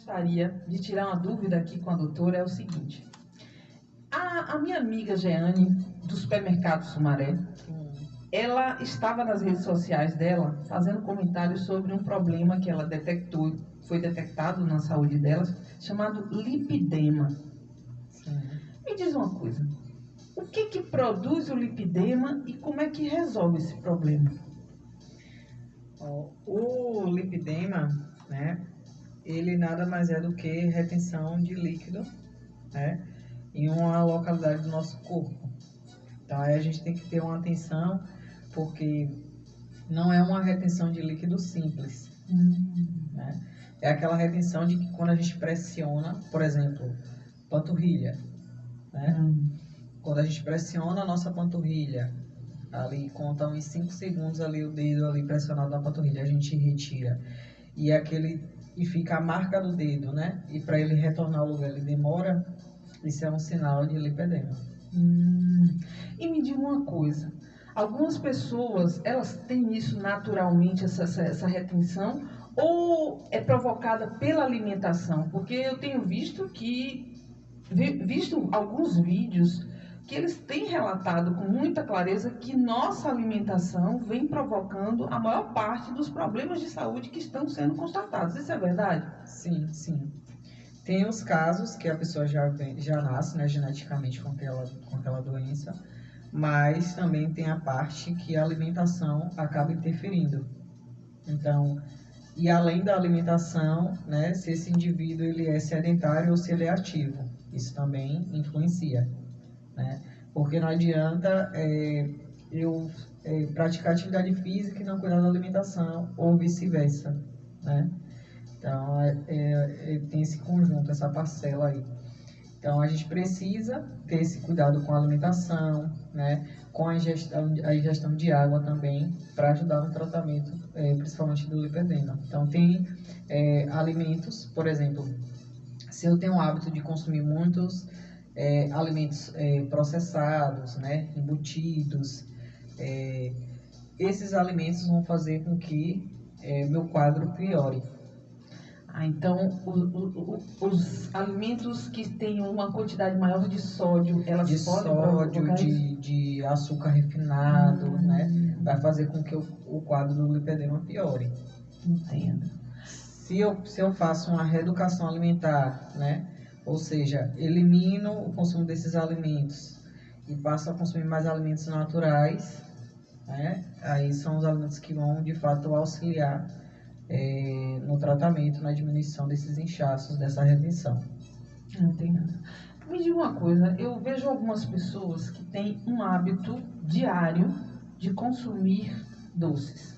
Gostaria de tirar uma dúvida aqui com a doutora, é o seguinte. A minha amiga Jeane, do supermercado Sumaré, ela estava nas redes sociais dela fazendo comentários sobre um problema que ela detectou, foi detectado na saúde dela, chamado lipedema. Me diz uma coisa, o que produz o lipedema e como é que resolve esse problema? O lipedema, né, ele nada mais é do que retenção de líquido, né, em uma localidade do nosso corpo. Então aí a gente tem que ter uma atenção, porque não é uma retenção de líquido simples, né? É aquela retenção de que quando a gente pressiona, por exemplo, panturrilha, né? Quando a gente pressiona a nossa panturrilha, ali conta uns 5 segundos ali o dedo ali pressionado na panturrilha, a gente retira. E fica a marca do dedo, né? E para ele retornar ao lugar, ele demora. Isso é um sinal de lipedema. E me diga uma coisa, algumas pessoas, elas têm isso naturalmente, essa retenção, ou é provocada pela alimentação? Porque eu tenho visto alguns vídeos que eles têm relatado com muita clareza que nossa alimentação vem provocando a maior parte dos problemas de saúde que estão sendo constatados. Isso é verdade? Sim, sim. Tem os casos que a pessoa já nasce, né, geneticamente com aquela doença, mas também tem a parte que a alimentação acaba interferindo. Então, e além da alimentação, né, se esse indivíduo ele é sedentário ou se ele é ativo, isso também influencia, né? Porque não adianta eu praticar atividade física e não cuidar da alimentação, ou vice-versa, né? Então, tem esse conjunto, essa parcela aí. Então, a gente precisa ter esse cuidado com a alimentação, né? Com a ingestão de água também, para ajudar no tratamento, principalmente do lipedema. Então, tem alimentos, por exemplo, se eu tenho o hábito de consumir muitos alimentos processados, né? Embutidos, esses alimentos vão fazer com que meu quadro piore. Então, os alimentos que têm uma quantidade maior de sódio, elas podem provocar isso? De açúcar refinado, né? Vai fazer com que o quadro do lipedema piore. Entendo. Se eu faço uma reeducação alimentar, né? Ou seja, elimino o consumo desses alimentos e passo a consumir mais alimentos naturais, né? Aí são os alimentos que vão, de fato, auxiliar no tratamento, na diminuição desses inchaços, dessa retenção. Entendo. Me diga uma coisa, eu vejo algumas pessoas que têm um hábito diário de consumir doces.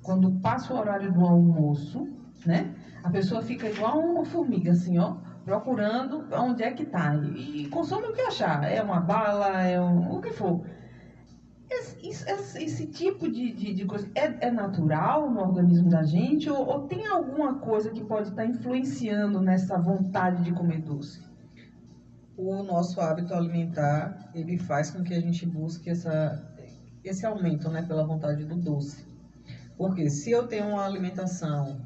Quando passa o horário do almoço, né, a pessoa fica igual uma formiga, assim, ó, procurando onde é que tá. E consome o que achar, é uma bala, o que for. Esse tipo de coisa é natural no organismo da gente ou tem alguma coisa que pode estar influenciando nessa vontade de comer doce? O nosso hábito alimentar, ele faz com que a gente busque esse aumento, né, pela vontade do doce. Porque se eu tenho uma alimentação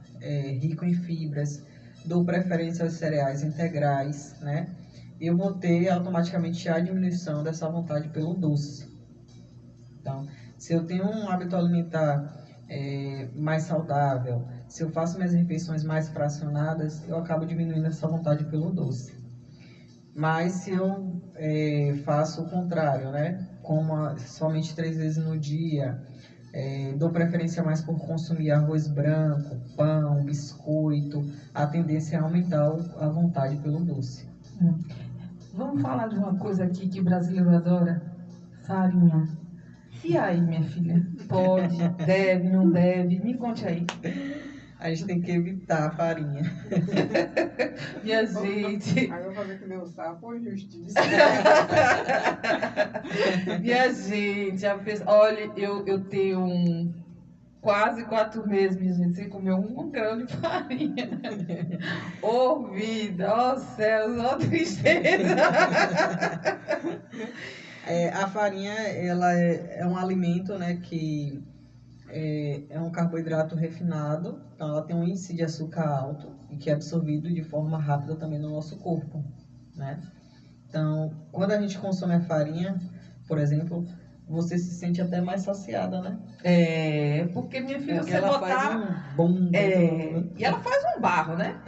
rica em fibras, dou preferência aos cereais integrais, né, eu vou ter automaticamente a diminuição dessa vontade pelo doce. Então, se eu tenho um hábito alimentar mais saudável, se eu faço minhas refeições mais fracionadas, eu acabo diminuindo essa vontade pelo doce. Mas se eu faço o contrário, né? Como somente 3 vezes no dia, dou preferência mais por consumir arroz branco, pão, biscoito, a tendência é aumentar a vontade pelo doce. Vamos falar de uma coisa aqui que o brasileiro adora? Farinha. E aí, minha filha? Pode, deve, não deve? Me conte aí. A gente tem que evitar a farinha. Minha gente. Aí eu vou fazer que nem o sapo, justiça. Minha gente, olha, eu tenho quase 4 meses, minha gente, sem comer 1 grão de farinha. Ô vida, ó céus, ó tristeza. A farinha, ela é um alimento, né, que é um carboidrato refinado, então ela tem um índice de açúcar alto e que é absorvido de forma rápida também no nosso corpo, né? Então, quando a gente consome a farinha, por exemplo, você se sente até mais saciada, né? Porque minha filha, Porque você ela botar... faz um bom... E ela faz um barro, né?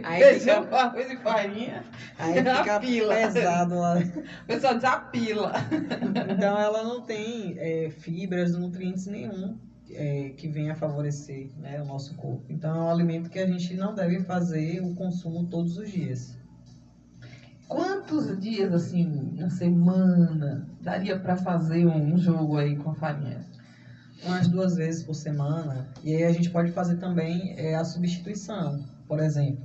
Aí Feijão fica, com arroz e farinha, aí fica apila. pesado lá. O pessoal desapila. Então, ela não tem fibras, nutrientes nenhum que venha favorecer, né, o nosso corpo. Então, é um alimento que a gente não deve fazer o consumo todos os dias. Quantos dias, assim, na semana, daria para fazer um jogo aí com a farinha? Umas 2 vezes por semana. E aí a gente pode fazer também a substituição. Por exemplo,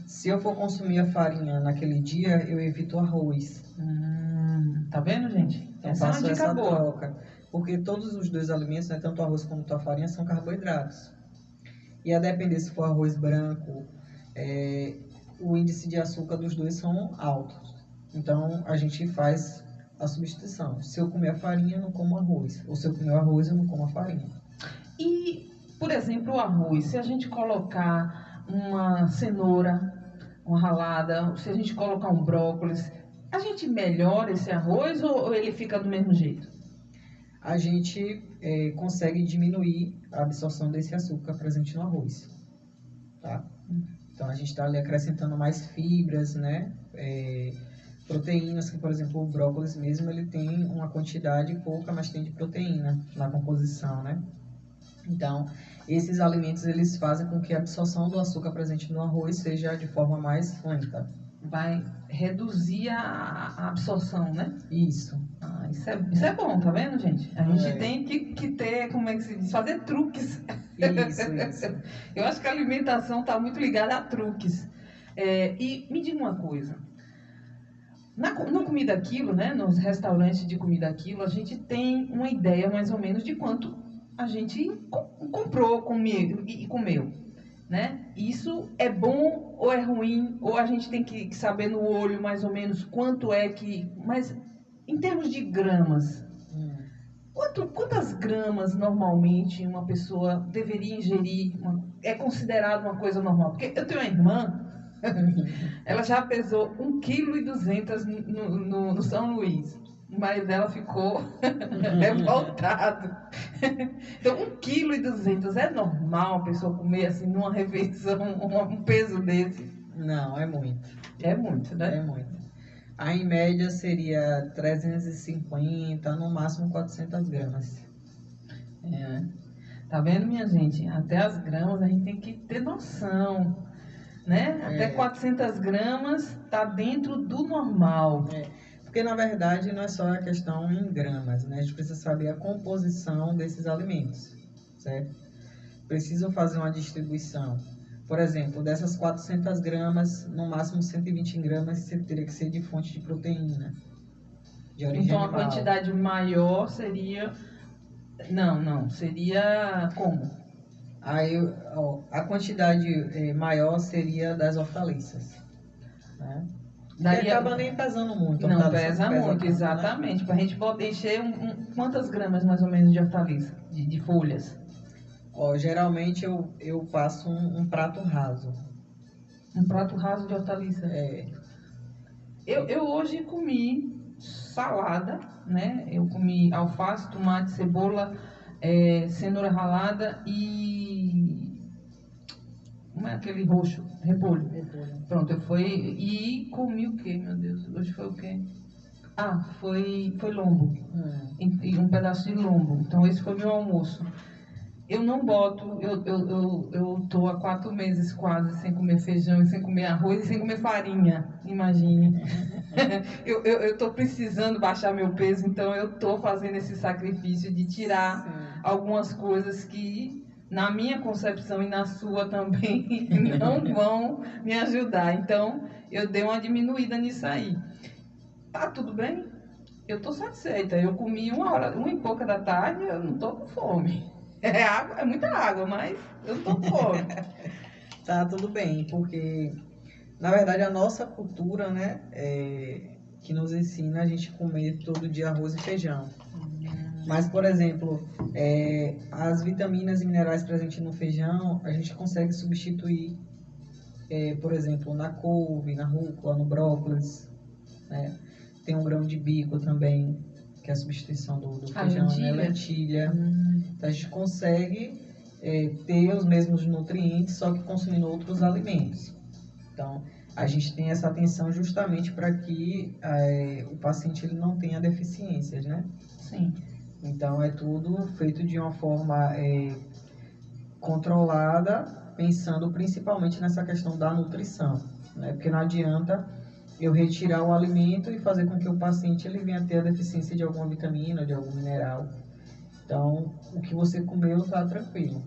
se eu for consumir a farinha naquele dia, eu evito o arroz. Tá vendo, gente? Então, Essa é uma faço dica essa boa. troca. Porque todos os dois alimentos, né, tanto o arroz quanto a farinha, são carboidratos. E a depender se for arroz branco, o índice de açúcar dos dois são altos. Então, a gente faz a substituição. Se eu comer a farinha, eu não como arroz. Ou se eu comer o arroz, eu não como a farinha. E, por exemplo, o arroz, se a gente colocar uma cenoura, uma ralada, se a gente colocar um brócolis, a gente melhora esse arroz ou ele fica do mesmo jeito? A gente consegue diminuir a absorção desse açúcar presente no arroz, tá? Então, a gente está ali acrescentando mais fibras, né? Proteínas, que, por exemplo, o brócolis mesmo, ele tem uma quantidade pouca, mas tem de proteína na composição, né? Então, esses alimentos, eles fazem com que a absorção do açúcar presente no arroz seja de forma mais lenta. Vai reduzir a absorção, né? Isso. Isso é bom, tá vendo, gente? A gente tem que ter, como é que se diz? Fazer truques. Isso. Eu acho que a alimentação está muito ligada a truques. E me diga uma coisa. No Comida Quilo, né, nos restaurantes de Comida Quilo, a gente tem uma ideia mais ou menos de quanto a gente comprou e comeu, né? Isso é bom ou é ruim? Ou a gente tem que saber no olho mais ou menos quanto é que... Mas em termos de gramas, quantas gramas normalmente uma pessoa deveria ingerir? É considerado uma coisa normal? Porque eu tenho uma irmã... Ela já pesou 1,2 kg no São Luís. O marido dela ficou revoltado. Então, 1,2 kg é normal a pessoa comer assim numa refeição um peso desse? Não, é muito. É muito, né? É muito. Aí, em média, seria 350, no máximo 400 gramas. Tá vendo, minha gente? Até as gramas a gente tem que ter noção. Né? Até 400 gramas está dentro do normal. Porque, na verdade, não é só a questão em gramas, né? A gente precisa saber a composição desses alimentos, certo? Preciso fazer uma distribuição. Por exemplo, dessas 400 gramas, no máximo 120 gramas você teria que ser de fonte de proteína, de origem então, animal. a quantidade maior seria... Não. Seria como? Aí, a quantidade maior seria das hortaliças, né? Que acaba nem pesando muito. Não pesa muito, tanto, exatamente. né? Para a gente poder encher quantas gramas mais ou menos de hortaliça, de folhas? Geralmente eu passo um prato raso. Um prato raso de hortaliça? Eu hoje comi salada, né? Eu comi alface, tomate, cebola, cenoura ralada e... Como é aquele roxo? Repolho. Pronto, eu fui e comi o quê, meu Deus? Hoje foi o quê? Foi lombo. E um pedaço de lombo. Então, esse foi meu almoço. Eu não boto... Eu tô há 4 meses quase sem comer feijão, sem comer arroz e sem comer farinha. Imagine. Eu tô precisando baixar meu peso, então eu tô fazendo esse sacrifício de tirar algumas coisas que, na minha concepção e na sua também, não vão me ajudar. Então, eu dei uma diminuída nisso aí. Tá tudo bem? Eu tô satisfeita. Eu comi 1h pouca da tarde, eu não tô com fome. É muita água, mas eu não tô com fome. Tá tudo bem, porque, na verdade, a nossa cultura, né, que nos ensina a gente comer todo dia arroz e feijão. Mas, por exemplo, as vitaminas e minerais presentes no feijão, a gente consegue substituir, por exemplo, na couve, na rúcula, no brócolis, né? Tem um grão de bico também, que é a substituição do feijão, né? Lentilha. Então, a gente consegue ter os mesmos nutrientes, só que consumindo outros alimentos. Então, a gente tem essa atenção justamente para que o paciente ele não tenha deficiências, né? Sim. Então, é tudo feito de uma forma controlada, pensando principalmente nessa questão da nutrição, né? Porque não adianta eu retirar o alimento e fazer com que o paciente ele venha ter a deficiência de alguma vitamina, de algum mineral. Então, o que você comeu está tranquilo.